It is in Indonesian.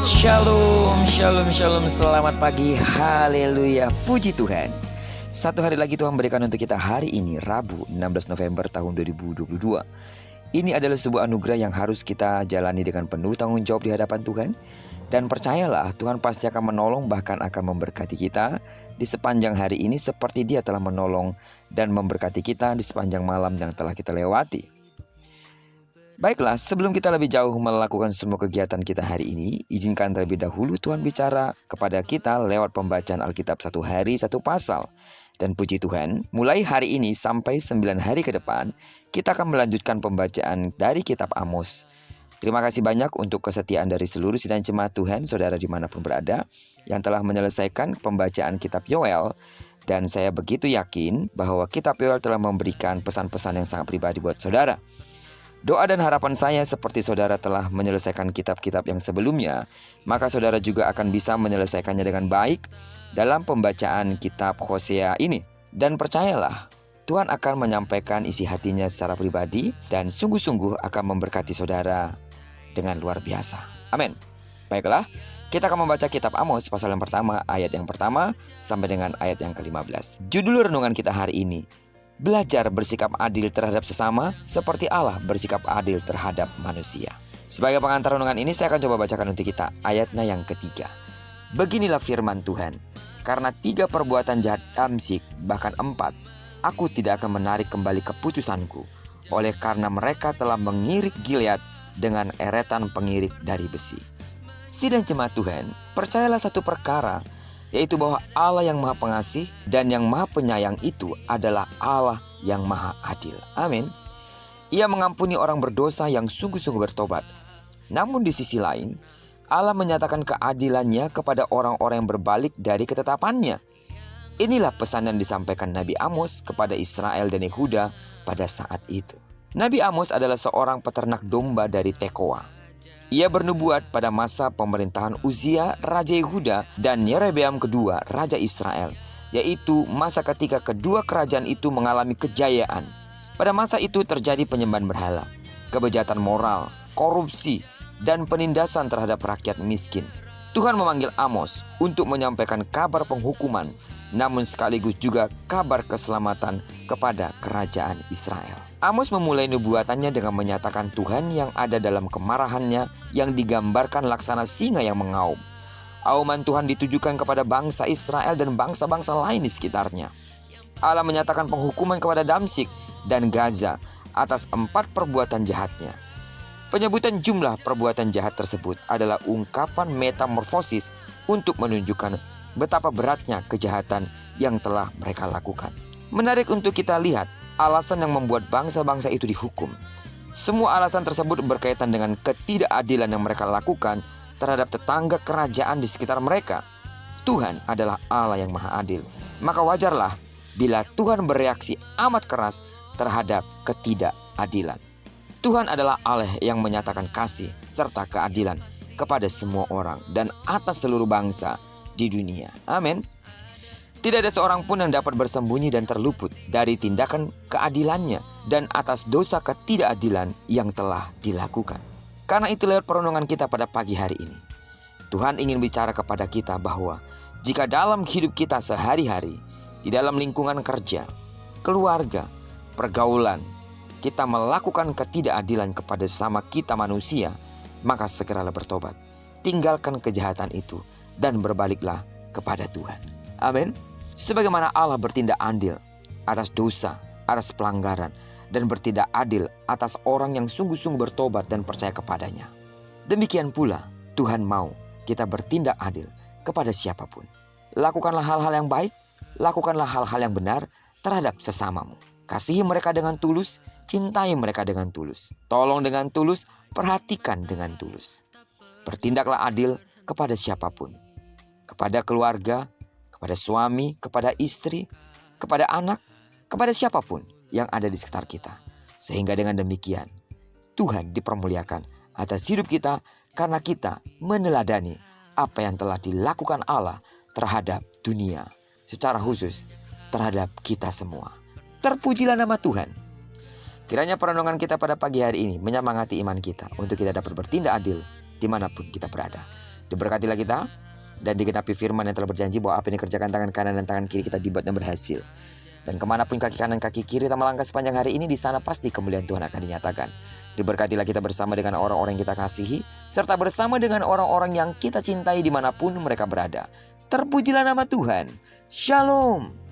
Shalom, shalom, shalom. Selamat pagi, haleluya, puji Tuhan. Satu hari lagi Tuhan berikan untuk kita hari ini, Rabu 16 November tahun 2022. Ini adalah sebuah anugerah yang harus kita jalani dengan penuh tanggung jawab di hadapan Tuhan. Dan percayalah, Tuhan pasti akan menolong, bahkan akan memberkati kita di sepanjang hari ini, seperti Dia telah menolong dan memberkati kita di sepanjang malam yang telah kita lewati. Baiklah, sebelum kita lebih jauh melakukan semua kegiatan kita hari ini, izinkan terlebih dahulu Tuhan bicara kepada kita lewat pembacaan Alkitab satu hari satu pasal. Dan puji Tuhan, mulai hari ini sampai 9 hari ke depan, kita akan melanjutkan pembacaan dari kitab Amos. Terima kasih banyak untuk kesetiaan dari seluruh sidang jemaat Tuhan, saudara dimanapun berada, yang telah menyelesaikan pembacaan kitab Yoel. Dan saya begitu yakin bahwa kitab Yoel telah memberikan pesan-pesan yang sangat pribadi buat saudara. Doa dan harapan saya seperti saudara telah menyelesaikan kitab-kitab yang sebelumnya, maka saudara juga akan bisa menyelesaikannya dengan baik dalam pembacaan kitab Hosea ini. Dan percayalah, Tuhan akan menyampaikan isi hatinya secara pribadi dan sungguh-sungguh akan memberkati saudara dengan luar biasa. Amin. Baiklah, kita akan membaca kitab Amos pasal yang pertama, ayat yang pertama sampai dengan ayat yang ke-15. Judul renungan kita hari ini, belajar bersikap adil terhadap sesama seperti Allah bersikap adil terhadap manusia. Sebagai pengantar renungan ini, saya akan coba bacakan untuk kita ayatnya yang ketiga. Beginilah firman Tuhan, karena 3 perbuatan jahat Damsyik, bahkan 4, aku tidak akan menarik kembali keputusanku, oleh karena mereka telah mengirik Gilead dengan eretan pengirik dari besi. Sidang jemaat Tuhan, percayalah satu perkara, yaitu bahwa Allah yang maha pengasih dan yang maha penyayang itu adalah Allah yang maha adil. Amin. Ia mengampuni orang berdosa yang sungguh-sungguh bertobat. Namun di sisi lain, Allah menyatakan keadilannya kepada orang-orang yang berbalik dari ketetapannya. Inilah pesan yang disampaikan Nabi Amos kepada Israel dan Yehuda pada saat itu. Nabi Amos adalah seorang peternak domba dari Tekoa. Ia bernubuat pada masa pemerintahan Uzia, Raja Yehuda, dan Yerobeam kedua, Raja Israel, yaitu masa ketika kedua kerajaan itu mengalami kejayaan. Pada masa itu terjadi penyembahan berhala, kebejatan moral, korupsi, dan penindasan terhadap rakyat miskin. Tuhan memanggil Amos untuk menyampaikan kabar penghukuman, namun sekaligus juga kabar keselamatan kepada kerajaan Israel. Amos memulai nubuatannya dengan menyatakan Tuhan yang ada dalam kemarahannya yang digambarkan laksana singa yang mengaum. Auman Tuhan ditujukan kepada bangsa Israel dan bangsa-bangsa lain di sekitarnya. Allah menyatakan penghukuman kepada Damsyik dan Gaza atas 4 perbuatan jahatnya. Penyebutan jumlah perbuatan jahat tersebut adalah ungkapan metamorfosis untuk menunjukkan betapa beratnya kejahatan yang telah mereka lakukan. Menarik untuk kita lihat alasan yang membuat bangsa-bangsa itu dihukum. Semua alasan tersebut berkaitan dengan ketidakadilan yang mereka lakukan terhadap tetangga kerajaan di sekitar mereka. Tuhan adalah Allah yang maha adil. Maka wajarlah bila Tuhan bereaksi amat keras terhadap ketidakadilan. Tuhan adalah Allah yang menyatakan kasih serta keadilan kepada semua orang dan atas seluruh bangsa di dunia. Amin. Tidak ada seorang pun yang dapat bersembunyi dan terluput dari tindakan keadilannya dan atas dosa ketidakadilan yang telah dilakukan. Karena itu lewat perenungan kita pada pagi hari ini, Tuhan ingin bicara kepada kita bahwa jika dalam hidup kita sehari-hari, di dalam lingkungan kerja, keluarga, pergaulan, kita melakukan ketidakadilan kepada sesama kita manusia, maka segeralah bertobat. Tinggalkan kejahatan itu dan berbaliklah kepada Tuhan. Amin. Sebagaimana Allah bertindak adil atas dosa, atas pelanggaran, dan bertindak adil atas orang yang sungguh-sungguh bertobat dan percaya kepadanya. Demikian pula Tuhan mau kita bertindak adil kepada siapapun. Lakukanlah hal-hal yang baik, lakukanlah hal-hal yang benar terhadap sesamamu. Kasihi mereka dengan tulus, cintai mereka dengan tulus. Tolong dengan tulus, perhatikan dengan tulus. Bertindaklah adil kepada siapapun. Kepada keluarga, kepada suami, kepada istri, kepada anak, kepada siapapun yang ada di sekitar kita. Sehingga dengan demikian, Tuhan dipermuliakan atas hidup kita karena kita meneladani apa yang telah dilakukan Allah terhadap dunia, secara khusus terhadap kita semua. Terpujilah nama Tuhan. Kiranya perenungan kita pada pagi hari ini menyemangati iman kita untuk kita dapat bertindak adil dimanapun kita berada. Diberkatilah kita dan digenapi firman yang telah berjanji bahwa apa yang dikerjakan tangan kanan dan tangan kiri kita dibuat dan berhasil. Dan kemanapun kaki kanan kaki kiri kita melangkah sepanjang hari ini, di sana pasti kemuliaan Tuhan akan dinyatakan. Diberkatilah kita bersama dengan orang-orang yang kita kasihi, serta bersama dengan orang-orang yang kita cintai dimanapun mereka berada. Terpujilah nama Tuhan. Shalom.